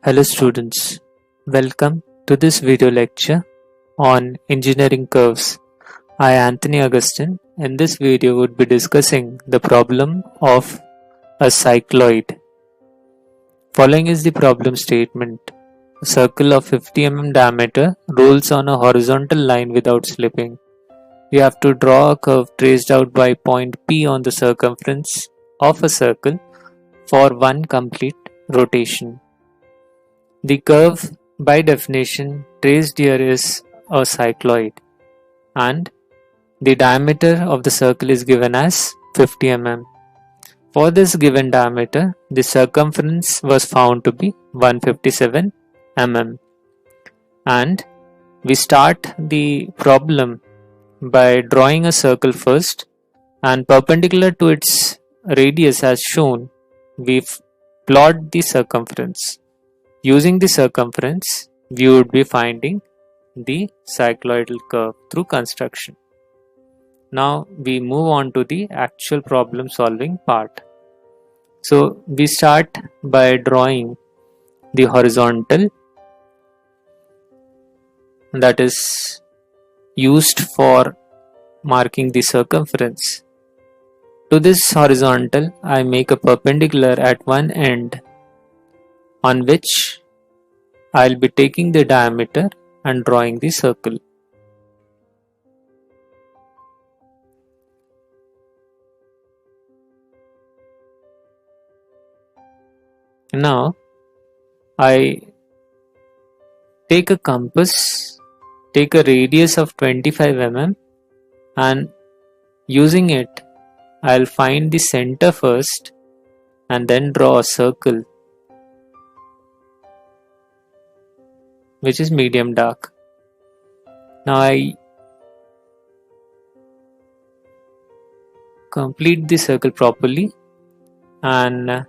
Hello students, welcome to this video lecture on engineering curves. I Anthony Augustine. In this video would be discussing the problem of a cycloid. Following is the problem statement. A circle of 50 mm diameter rolls on a horizontal line without slipping. You have to draw a curve traced out by point P on the circumference of a circle for one complete rotation. The curve, by definition, traced here is a cycloid, and the diameter of the circle is given as 50 mm. For this given diameter, the circumference was found to be 157 mm. And we start the problem by drawing a circle first, and perpendicular to its radius as shown, we plot the circumference. Using the circumference, we would be finding the cycloidal curve through construction. Now we move on to the actual problem solving part. So we start by drawing the horizontal that is used for marking the circumference. To this horizontal, I make a perpendicular at one end on which I'll be taking the diameter and drawing the circle. Now I take a compass, take a radius of 25 mm, and using it I'll find the center first and then draw a circle which is medium dark. Now I complete the circle properly and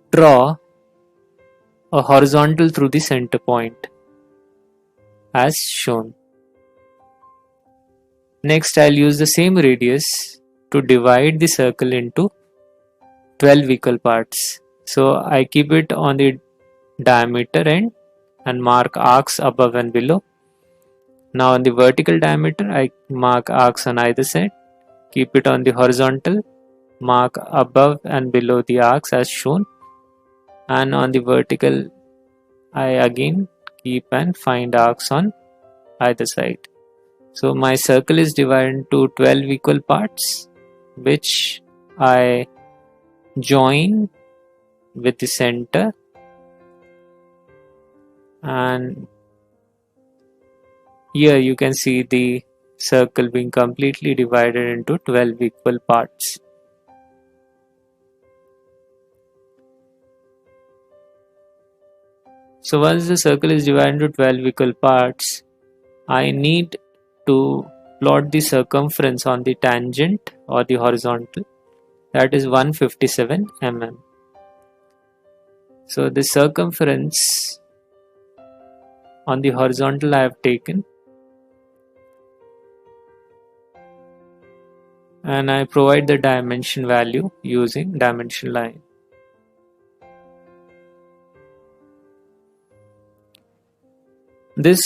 draw a horizontal through the center point as shown. Next, I'll use the same radius to divide the circle into 12 equal parts. So I keep it on the diameter end and mark arcs above and below. Now on the vertical diameter, I mark arcs on either side. Keep it on the horizontal, mark above and below the arcs as shown, and on the vertical I again keep and find arcs on either side. So my circle is divided into 12 equal parts, which I join with the center, and here you can see the circle being completely divided into 12 equal parts. So once the circle is divided into 12 equal parts, I need to plot the circumference on the tangent or the horizontal, that is 157 mm. So the circumference on the horizontal I have taken, and I provide the dimension value using dimension line. This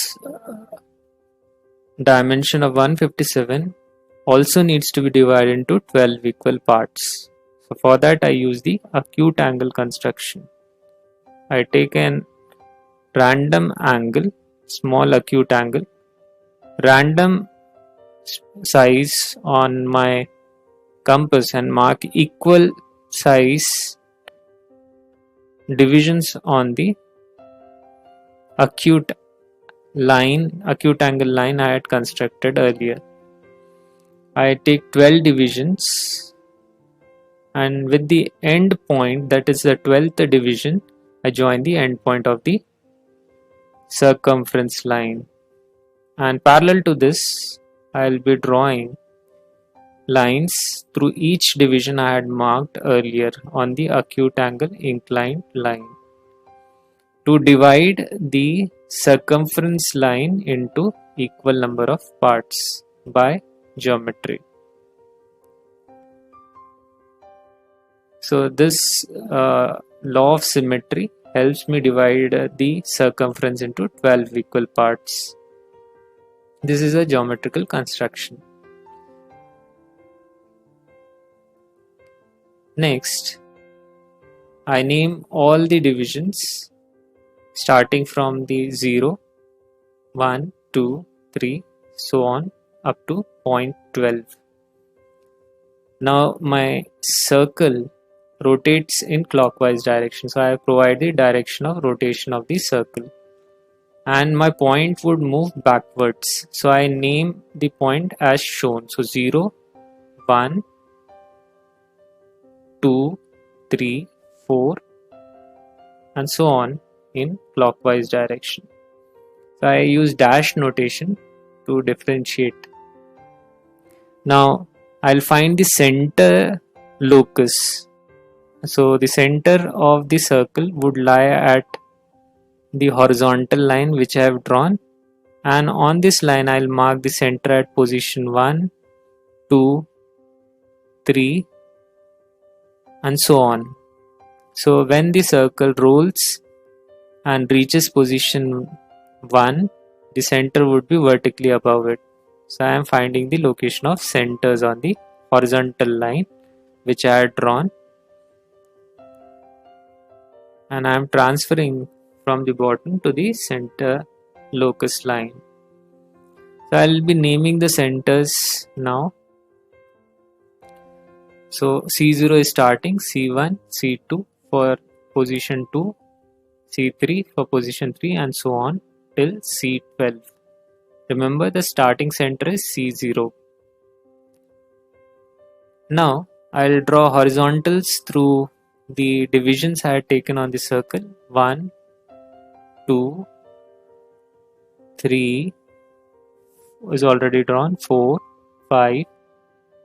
dimension of 157 also needs to be divided into 12 equal parts. So for that I use the acute angle construction. I take an random angle, small acute angle, random size on my compass and mark equal size divisions on the acute angle line I had constructed earlier. I take 12 divisions, and with the end point, that is the 12th division, I join the end point of the circumference line, and parallel to this I will be drawing lines through each division I had marked earlier on the acute angle inclined line to divide the circumference line into equal number of parts by geometry. So this law of symmetry helps me divide the circumference into 12 equal parts. This is a geometrical construction. Next, I name all the divisions starting from the 0, 1, 2, 3, so on up to point 12. Now my circle rotates in clockwise direction, so I provide the direction of rotation of the circle, and my point would move backwards, so I name the point as shown. So 0, 1, 2, 3, 4 and so on in clockwise direction. So I use dash notation to differentiate. Now I'll find the center locus. So the center of the circle would lie at the horizontal line which I have drawn, and on this line I'll mark the center at position 1, 2, 3 and so on. So when the circle rolls and reaches position 1, the center would be vertically above it. So I am finding the location of centers on the horizontal line which I had drawn, and I am transferring from the bottom to the center locus line. So I will be naming the centers now. So C0 is starting, C1, C2 for position 2, C3 for position 3 and so on till C12. Remember, the starting center is C0. Now I'll draw horizontals through the divisions I had taken on the circle. 1, 2, 3 is already drawn, 4, 5,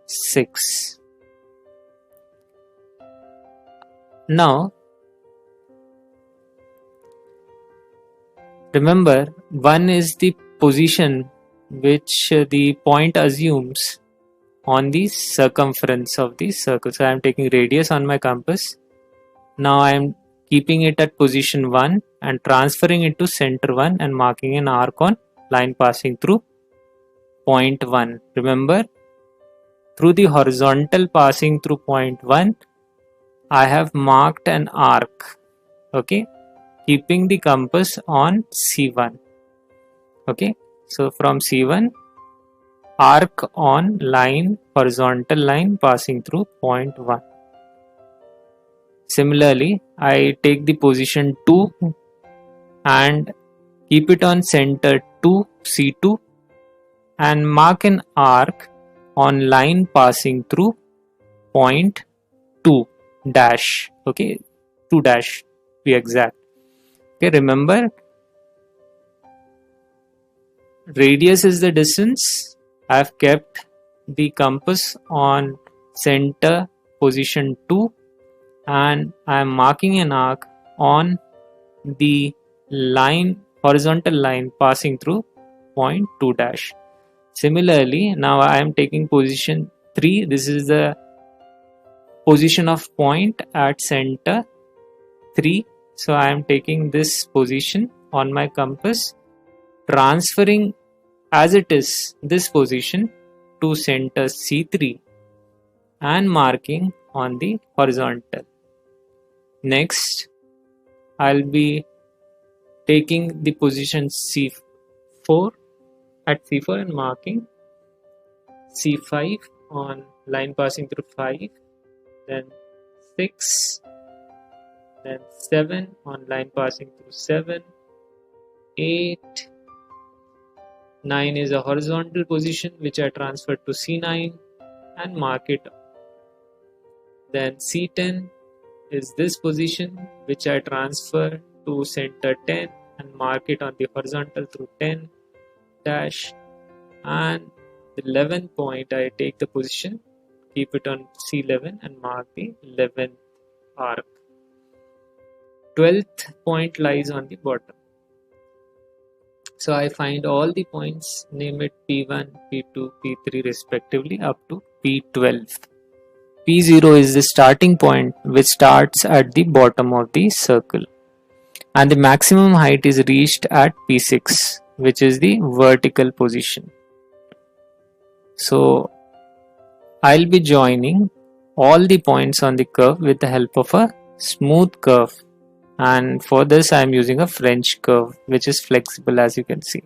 6. Now remember, 1 is the position which the point assumes on the circumference of the circle. So I am taking radius on my compass. Now I am keeping it at position 1 and transferring it to center 1 and marking an arc on line passing through point 1. Remember, through the horizontal passing through point 1, I have marked an arc, okay, keeping the compass on C1. Okay, so from C1, arc on line, horizontal line passing through point 1. Similarly, I take the position 2 and keep it on center 2, C2 and mark an arc on line passing through point 2 dash, okay, 2 dash to be exact. Okay, remember, radius is the distance. I have kept the compass on center position 2 and I am marking an arc on the line, horizontal line passing through point 2 dash. Similarly, now I am taking position 3. This is the position of point at center 3. So I am taking this position on my compass, transferring as it is this position to center C3 and marking on the horizontal. Next, I'll be taking the position C4 at C4 and marking C5 on line passing through 5, then 6, then 7 on line passing through 7, 8, 9 is a horizontal position which I transferred to C9 and mark it. Then C10 is this position which I transfer to center 10 and mark it on the horizontal through 10 dash, and the 11th point I take the position, keep it on C11 and mark the 11th arc. 12th point lies on the bottom. So I find all the points, name it P1, P2, P3 respectively up to P12. P0 is the starting point which starts at the bottom of the circle. and the maximum height is reached at P6, which is the vertical position. So I'll be joining all the points on the curve with the help of a smooth curve, and for this I am using a French curve which is flexible, as you can see.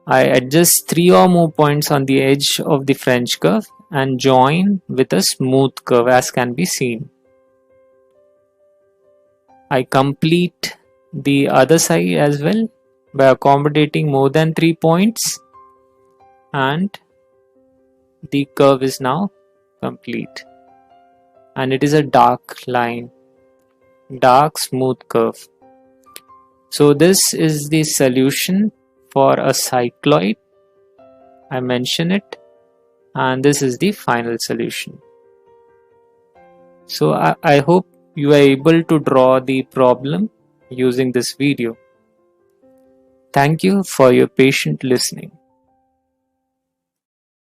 I adjust 3 or more points on the edge of the French curve and join with a smooth curve, as can be seen. I complete the other side as well by accommodating more than 3 points, and the curve is now complete, and it is a dark line, dark smooth curve. So this is the solution for a cycloid. I mention it, and this is the final solution. So I hope you are able to draw the problem using this video. Thank you for your patient listening.